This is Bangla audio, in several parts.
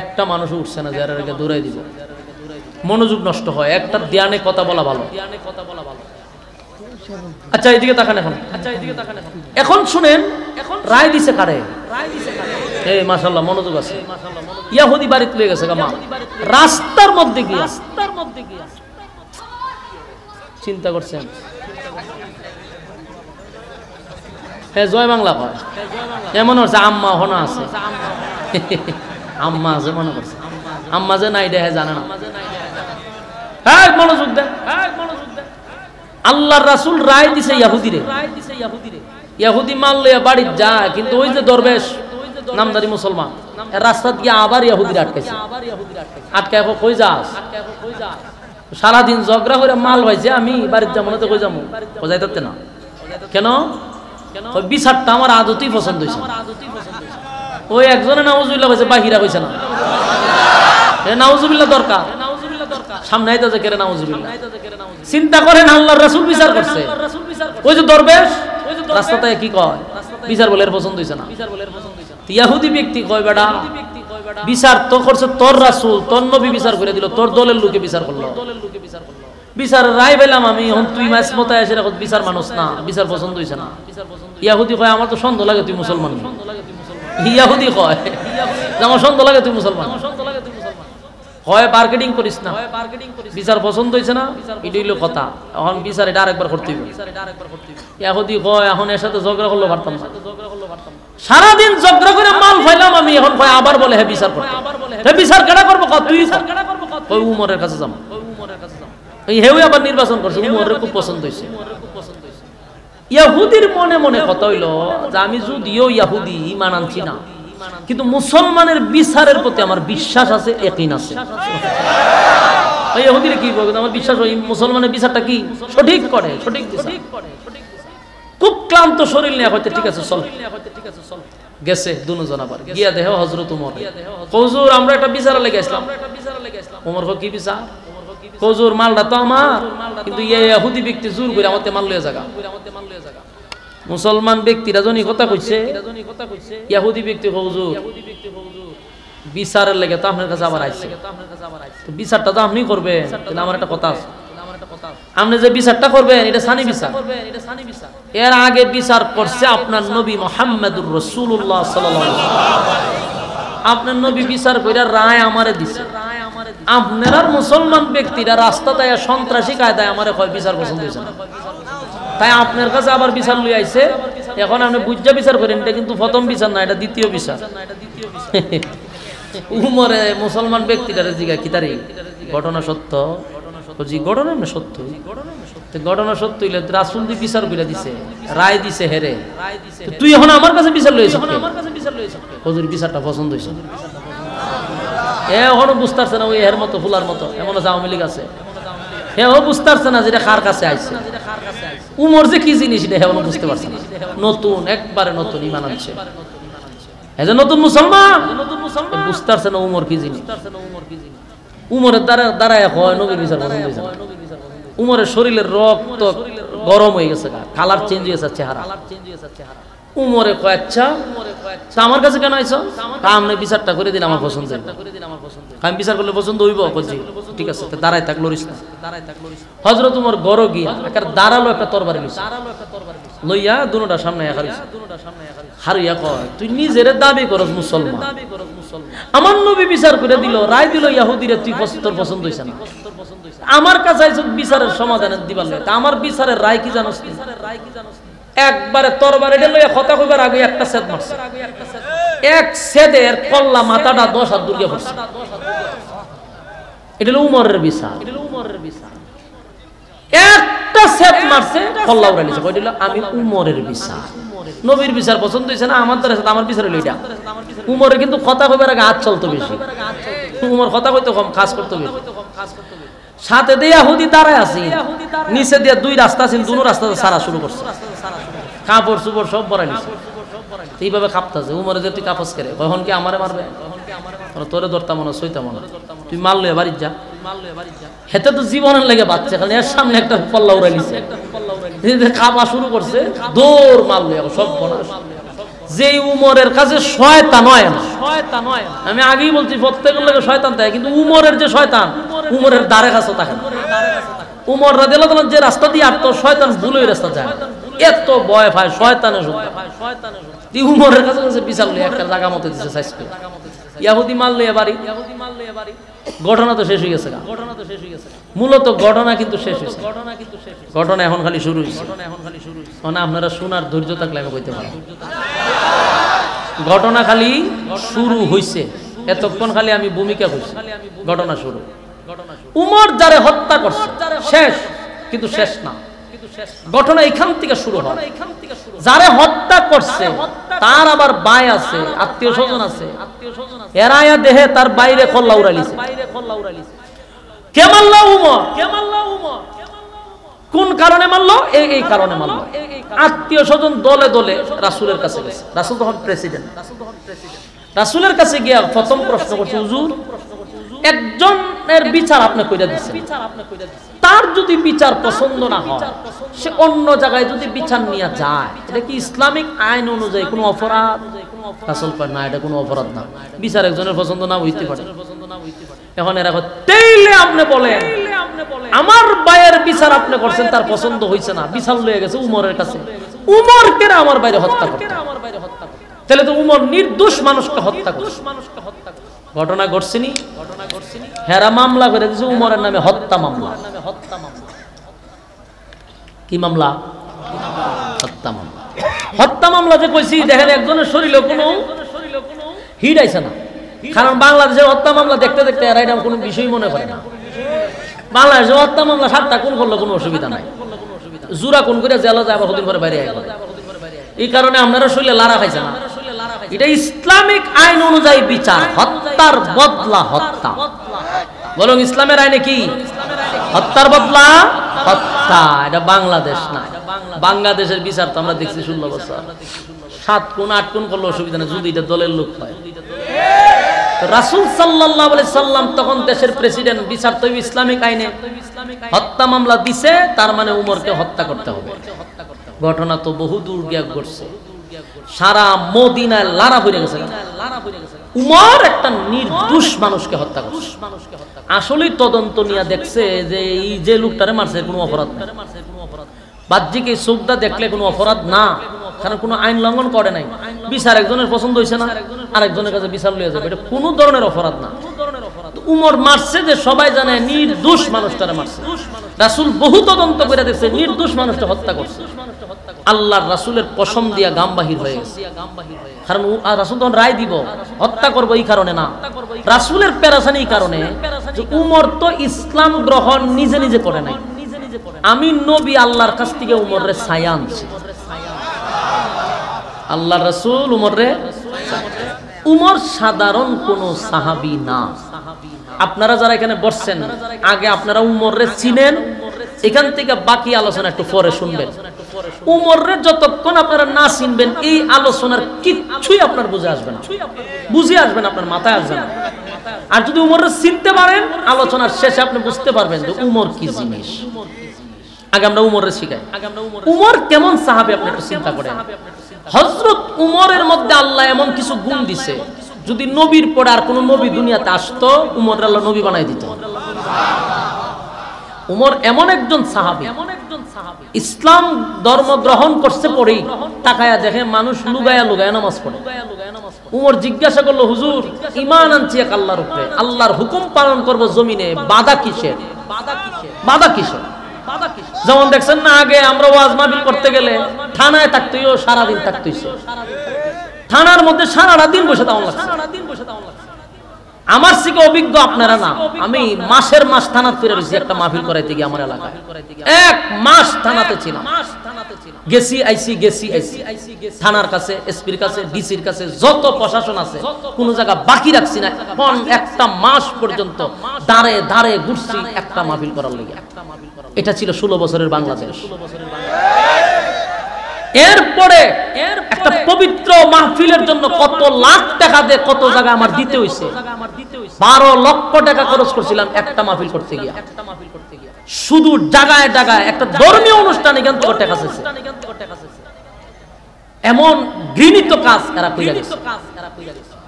একটা মানুষ উঠছে না, যারা রেখে দৌড়াই দিব, মনোযোগ নষ্ট হয়। একটা ধ্যানে কথা বলা ভালো। আচ্ছা এইদিকে তাকান এখন, এখন শুনেন, এখন রায় দিছে কারে? এই মাশাআল্লাহ মনোযোগ আছে। ইহুদি বাড়িতে লয়ে গেছে মা, রাস্তার মধ্যে গিয়া চিন্তা করছেন, হ্যাঁ জয় বাংলা কয়, এমন হচ্ছে আম্মা হনা আছে, আম্মা আছে মনে করছে, আম্মা যে নাই দেহে জানে না। হ্যাঁ মনোযোগ দেন, আল্লাহর রাসূল রায় দিছে ইহুদিরে, ইহুদি মানলে বাড়ি যায়, কিন্তু ওই যে দরবেশ নামদারি মুসলমান রাস্তা দিয়ে আবার ইহুদিরে আটকাইছে, আটকায় কই যাস? সারাদিন ঝগড়া করে মাল ভাইছে, আমি বাড়ির যাবো না তো কই যাবো, যাইতে না কেন? বিচারটা আমার আদতেই পছন্দ হয়েছে। ওই একজনে নাউজুবিল্লাহ কইছে, বাহিরা কইছে না, নাউজুবিল্লাহ দরকার, সামনে আইতাছে কেরে নাউজুবিল্লাহ। চিন্তা করেন আল্লাহর রাসূল বিচার করছে, ওই যে দরবেশ রাস্তাতে কি কয়, বিচার বলে পছন্দ হইছে না। ইহুদি ব্যক্তি কয় বেটা বিচার তো করছে তোর রাসূল, তোর নবী বিচার করে দিল, তোর দলের লোকে বিচার করলো, বিচার রায় পেলাম আমি, এখন তুই মাস মতায় এসে রাখো, বিচার মানুষ না, বিচার পছন্দ হইছে না। ইহুদি কয় আমার তো সন্দেহ লাগে তুই মুসলমান, ইহুদি কয় আমার সন্দেহ লাগে তুই মুসলমান, হয় মার্কেটিং করিস না, বিচার পছন্দ হইছে না, এটা হইলো কথা, এখন বিচার এটা আরেকবার করতে হবে। ইহুদি কয় এখন এর সাথে ঝগড়া করলে পারতাম না, সারাদিন ঝগড়া করে মাল ফাইলাম আমি, এখন কয় আবার বলে হ্যাঁ বিচার করতে, হ্যাঁ বিচার কেডা করবো, তুই কই উমরের কাছে যাম, এই হেউ আবার নির্বাচন করছে, উমরের খুব পছন্দ হইছে। ইহুদির মনে মনে কথা হইল যে আমি যদিও ইহুদি ঈমান আনছি না, কিন্তু মুসলমানের বিচারের প্রতি আমার বিশ্বাস আছে, ইয়াকিন আছে। ওই ইহুদিরে কি বলবে, আমার বিশ্বাস ওই মুসলমানের বিচারটা কি সঠিক করে, সঠিক খুব ক্লান্ত শরীর নিয়ে হয়তো ঠিক আছে চল, গেছে দুজন, আবার গিয়া দেহ হযরত ওমর, হুজুর আমরা একটা বিচার লেগে আসলাম। ওমর কি বিচার? হুজুর মালটা তো আমার, কিন্তু ইহুদি ব্যক্তি জোর করে আমাকে মাল লয়ে জায়গা, মুসলমান ব্যক্তিরা জনি কথা কইছে, ইহুদি ব্যক্তি হুজুর বিচারের লেগে তো আপনার কাছে আবার আইছে, তো বিচারটা তো আপনি করবেন, তাহলে আমার একটা কথা আছে, আপনি যে বিচারটা করবেন এটা সানি বিচার, এর আগে বিচার করছে আপনার নবী মুহাম্মদুর রাসূলুল্লাহ সাল্লাল্লাহু আলাইহি ওয়াসাল্লাম, আপনার নবী বিচার কইরা রায় আমারে দিছে, আপনারা মুসলমান ব্যক্তিরা রাস্তাতে সন্ত্রাসী কায়দায় আমারে কয় বিচার পছন্দ হইছে না, তাই আপনার কাছে আবার বিচার লই আইছে, এখন আপনি বুঝা বিচার করেন, এটা কিন্তু প্রথম বিচার না, এটা দ্বিতীয় বিচার। উমরে মুসলমান ব্যক্তিটারে জিগা কি তারি ঘটনা সত্য, জি ঘটনা না সত্য, ঘটনা সত্য হইলে রাসূল দি বিচার কইরা দিছে, রায় দিছে হেরে, তুই এখন আমার কাছে বিচার লইছ, হুজুর বিচারটা পছন্দ হইছে, এখনো বুঝতে পারছে না, ওই এর মতো ফুলার মতো এমন আছে আওয়ামী লীগ আছে, হ্যাঁ ও বুঝতে পারছে না যেটা কার কাছে আইছে, উমর যে কি জিনিস এটা এখনো বুঝতে পারছে না, নতুন একবারে নতুন ঈমান আনছে, এই যে নতুন মুসলমান বুঝতে পারছে না উমর কি জিনিস, উমরের দ্বারা হয় নবীর বিচার পছন্দ হইছে না, উমরের শরীরের রক্ত গরম হয়ে গেছে, কালার চেঞ্জ হয়েছে, চেহারা উমরে কয় আচ্ছা আমার কাছে কেন আইছো, আপনি বিচারটা করে দিন আমার পছন্দ, আমি বিচার করলে পছন্দ হইব, বলছি ঠিক আছে দাঁড়াই থাক লরিস না। হযরত উমর গড় গিয়া একটা দাঁড়ালো একটা তরবারি লইয়া দুনোটা সামনে হারিয়া কয় তুই নিজের দাবি করস মুসলমান, আমার নবী বিচার করে দিল, রায় দিল ইহুদিরে, তুই তোর পছন্দ হইছে না, আমার কাছে আইছো বিচারের সমাধান দিবার লাগে, আমার বিচারের রায় কি জানোস? একবারে তরবারি লইয়া কথা কইবার আগে একটা সেদ মারছে, এক সেদের কল্লা মাথাটা 10 হাত দূরে পড়ছে, এটা হলো উমরের বিচার, একটা সেদ মারছে কল্লা উড়াই নিছে, কইলো আমি উমরের বিচার, নবীর বিচার পছন্দ হইছে না, আমার দ্বারা আমার বিচার হইলো এটা। উমরের কিন্তু কথা কইবার আগে হাত চলতো বেশি, উমর কথা কইতো কম, কাজ করতো বেশি। সাথে দিয়ে ইহুদি দাঁড়ায় আছে, নিচে দিয়ে দুই রাস্তা আছে, দুনো রাস্তাতে সারা শুরু করছে, কাপড় চুপড় সব বড়াই নিছে, এইভাবে কাঁপতাছে। উমরে যে তুই কাপড় করে কখন কি আমারে মারবে, তোরে ধরতাম মনে সইতাম মনে, তুই মাল লয়ে বাড়ির যা, হেতে তো জীবনের লেগে বাচ্চা, খালি এর সামনে একটা পল্লা উড়াই নিছে, কাপা শুরু করছে, দৌড় মাল লয়ে সব বনা যে উমরের কাছে শয়তান হয় না, আমি আগেই বলছি প্রত্যেকের লোকে শয়তান থাকে, কিন্তু উমরের যে শয়তান, উমরের দ্বারে কাছে থাকে না। উমর রাদিয়াল্লাহু তাআলা যে রাস্তা দিয়ে হাঁটতো, শয়তান ভুল ওই রাস্তা যায়, এত ভয় পায় শয়তানের শুদ্ধ। উমরের কাছে বিশাল একটা জায়গা মতো দিচ্ছে সাইজ করে, ইয়াহুদি মারলে বাড়ি, ঘটনা তো শেষ হয়ে গেছে। মূলত ঘটনা কিন্তু শেষ হয়েছে, ঘটনা এখন খালি শুরু হয়েছে। মানে আপনারা শোনার ধৈর্য থাকলে আমি কইতে পারি, ঘটনা খালি শুরু হয়েছে, এতক্ষণ খালি আমি ভূমিকা করছি, ঘটনা শুরু। উমর যারে হত্যা করছে শেষ, কিন্তু শেষ না, ঘটনা এখান থেকে শুরু হয়। যারে হত্যা করছে তার আবার ভাই আছে, আত্মীয় স্বজন আছে, এরায়া দেহে তার বাইরে খল্লা উড়াইছে। কে মারলো? উমর। কোন কারণে মারলো? এই কারণে মারলো। আত্মীয় স্বজন দলে দলে রাসূলের কাছে গেছে, রাসূল তখন প্রেসিডেন্ট। রাসূলের কাছে গিয়া প্রথম প্রশ্ন করছে, হুজুর একজনের বিচার আপনি কইরা দিচ্ছেন, তার যদি বিচার পছন্দ না হয়, সে অন্য জায়গায় যদি বিচার নিয়ে যায়, এটা কি ইসলামিক আইন অনুযায়ী কোনো অপরাধ? রাসূল কয় না, এটা কোনো অপরাধ না, বিচার একজনের পছন্দ না হইতে পারে। এখন এরা তাইলে আপনি বলেন আমার ভাইয়ের বিচার আপনি করছেন, তার পছন্দ হইছে না, বিচার লয়ে গেছে উমরের কাছে, উমর কেন আমার বাইরে হত্যা করতে? তাহলে তো উমর নির্দোষ মানুষকে হত্যা করছে। ঘটনা ঘটছেনি, হেরা মামলা করে দিয়েছে উমরের নামে, হত্যা মামলা। কি মামলা? হত্যা মামলা। হত্যা মামলা যে কইছি, দেখেন একজনের শরীরে কোনো হিট আইছে না, কারণ বাংলাদেশের হত্যা মামলা দেখতে দেখতে এরা এটা কোনো বিষয় মনে করে না। বাংলাদেশের হত্যা মামলা 7টা কোন করলে কোনো অসুবিধা নাই, জুরা কোন করে জেলা যায়, আবার কদিন পরে বাইরে আয়। এই কারণে আপনারা শরীরে লারা খাইছে না, এটা ইসলামিক আইন অনুযায়ী বিচার, হত্যার বদলা হত্যা। বলুন ইসলামের আইনে কি? হত্যার বদলা হত্যা। এটা বাংলাদেশ না, বাংলাদেশের বিচার তো আমরা দেখছি 16 বছর, 7 কোণ 8 কোণ করলে অসুবিধা নেই, যদি এটা দলের লোক হয়। রাসূল সাল্লাল্লাহু আলাইহি সাল্লাম তখন দেশের প্রেসিডেন্ট, বিচার তো ইসলামিক আইনে, হত্যা মামলা দিছে, তার মানে উমরকে হত্যা করতে হবে। ঘটনা তো বহু দূর গিয়ে ঘটছে, সারা মদিনায় লারা হয়ে গেছে। উমর একটা নির্দোষ মানুষকে হত্যা করছে। আসলে তদন্ত নিয়ে দেখছে যে এই যে লোকটারে মারছে কোনো অপরাধ না, বাহ্যিক এই চোখটা দেখলে কোনো অপরাধ না, কারণ কোনো আইন লঙ্ঘন করে নাই। বিচার একজনের পছন্দ হয়েছে না, আরেকজনের কাছে বিচার লইয়া যাবে, এটা কোনো ধরনের অপরাধ না। উমর মারছে যে সবাই জানে নির্দোষ মানুষটারে মারছে। রাসূল বহু তদন্ত করে দেখছে নির্দোষ মানুষটা হত্যা করছে। আল্লাহর রাসূলের কসম দিয়া গাম বাহির হয়ে গেছে, কারণ রাসূল তখন রায় দিব হত্যা করবো এই কারণে না, রাসূলের পেরেশানি এই কারণে যে উমর তো ইসলাম গ্রহণ নিজে নিজে করে নাই, আমি নবী আল্লাহর কাছ থেকে উমরের ছায়া আনছি। আল্লাহর রাসূল উমরে, উমর সাধারণ কোন সাহাবী না। আপনারা যারা এখানে বসছেন, আগে আপনারা উমরে চিনেন, এখান থেকে বাকি আলোচনা একটু পরে শুনবেন। উমরে যতক্ষণ আপনারা না চিনবেন, এই আলোচনার কিচ্ছুই আপনার বুঝে আসবে না, বুঝে আসবে না, আপনার মাথায় আসবে না। আর যদি উমরে চিনতে পারেন, আলোচনার শেষে আপনি বুঝতে পারবেন যে উমর কি জিনিস। আগে আমরা উমরে শিখাই, উমর কেমন সাহাবী আপনি একটু চিন্তা করেন। হযরত উমরের মধ্যে আল্লাহ এমন কিছু গুণ দিছে, যদি নবীর পরে আর কোন নবী দুনিয়াতে আসতো, উমর আল্লাহ নবী বানাই দিত। উমর এমন একজন সাহাবী, ইসলাম ধর্ম গ্রহণ করছে পরেই তাকায়া দেখে মানুষ লুগায়া লুগায়া নামাজ পড়ে। উমর জিজ্ঞাসা করলো, হুজুর ঈমান আনছি এক আল্লাহর উপরে, আল্লাহর হুকুম পালন করব জমিনে, বাধা কিসের? বাধা কিসের? যেমন দেখছেন না, আগে আমরা ওয়াজ মাহফিল করতে গেলে থানায় থাকতেও সারাদিন থাকতেইছে, থানার মধ্যে সারাটা দিন বসে থাকা লাগছে। আমার থেকে অভিজ্ঞ আপনারা না, আমি মাসের মাস থানাতে ফিরে রয়েছি একটা মাহফিল করাইতে গিয়ে আমার এলাকায়, 1 মাস থানাতে ছিলাম, গেছি আইসি গেছি আইসি, থানার কাছে, এসপির কাছে, ডিসির কাছে, যত প্রশাসন আছে কোন জায়গা বাকি রাখছি না। একটা মাস পর্যন্ত দাঁড়ে দাঁড়ে ঘুরছি একটা মাহফিল করার লেগে। এটা ছিল 16 বছরের বাংলাদেশ। এরপরে একটা পবিত্র মাহফিলের জন্য কত লাখ টাকা দিয়ে কত জায়গায় আমার দিতে হইছে, 12 লক্ষ টাকা খরচ করছিলাম একটা মাহফিল করতে গিয়া। শুধু জায়গায় জায়গায় একটা ধর্মীয় অনুষ্ঠান এখান থেকে টাকা চাইছে। এমন ঘৃণিত কাজ এরা কইরা গেছে।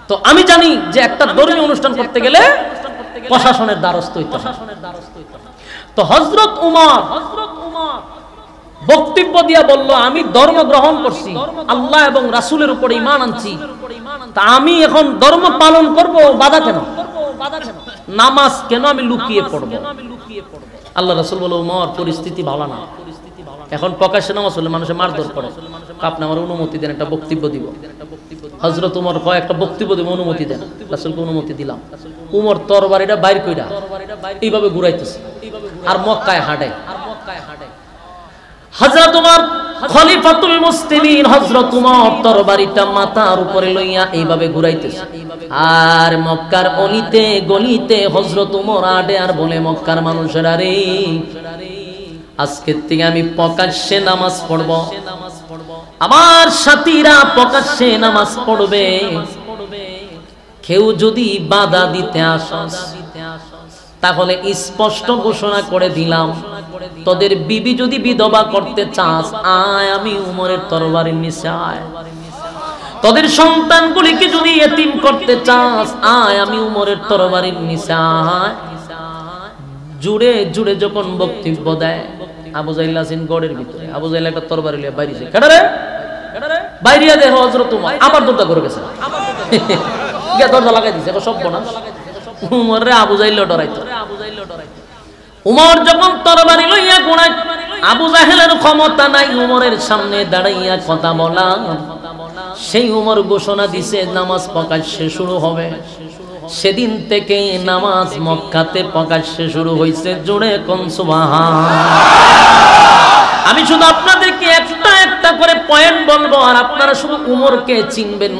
তো আমি জানি যে একটা ধর্মীয় অনুষ্ঠান করতে গেলে প্রশাসনের দ্বারস্থ হইতে হয়। তো হযরত উমর বক্তব্য দিয়া বলল, আমি ধর্ম গ্রহণ করছি, আল্লাহ এবং রাসূলের উপর ঈমান আনছি, তা আমি এখন ধর্ম পালন করব, বাধা কেন? নামাজ কেন আমি লুকিয়ে পড়ব? আল্লাহ রাসূল বলল, উমর পরিস্থিতি ভালো না, এখন প্রকাশ্যে নামাজ হলে মানুষে মারধর করে, আপনি আমার অনুমতি দেন, একটা বক্তব্য দিব। হযরত উমর কয়, একটা বক্তব্য দিব, অনুমতি দেন। রাসূলকে অনুমতি দিলাম। উমর তরবারিটা বাইর কইরা এইভাবে ঘুরাইতেছে আর মক্কায় হাঁটে। হযরত উমর খলিফাতুল মুসলিমিন, হযরত উমর তরবারিটা মাথার উপরে লইয়া এইভাবে ঘুরাইতেছে আর মক্কার অলিতে গলিতে হযরত উমর আডে আর বলে, মক্কার মানুষেরা রে, আজকের থেকে আমি প্রকাশ্যে নামাজ পড়ব, আমার সাথীরা প্রকাশ্যে নামাজ পড়বে, কেউ যদি বাধা দিতে আসস তাহলে স্পষ্ট ঘোষণা করে দিলাম, তোদের বিবি যদি বিধবা করতে চাস, আয় আমি উমরের তরবারির নিচে আয়, তোদের সন্তানগুলিকে যদি এতিম করতে চাস, আয় আমি উমরের তরবারির নিচে আয়। জুড়ে জুড়ে যখন বক্তব্য দেয়, আবু জাহেল আছেন গড়ের ভিতরে, আবু জাহেল একটা তরবারি লিয়ে বাইরে যায়, কেডা রে বাইরিয়া দেখো হযরত উমর আবার দরজা করে গেছে, গিয়া দরজা লাগাই দিছে, এটা সব বনা উমর রে আবু জাহেল ডরাইতো। উমর যখন তরবারি লইয়া ঘোড়ায়, আবু জাহেলের ক্ষমতা নাই উমরের সামনে দাঁড়াইয়া কথা বলা। সেই উমর ঘোষণা দিছে, নামাজ প্রকাশ্যে শুরু হবে। সেদিন থেকে নামাজ মক্কাতে প্রকাশ্যে শুরু হয়েছে। জোরে কোন সুবহান। আমি শুধু আপনাদেরকে একটা একটা করে পয়েন্ট বলবো আর আপনারা শুধু উমরকে চিনবেন।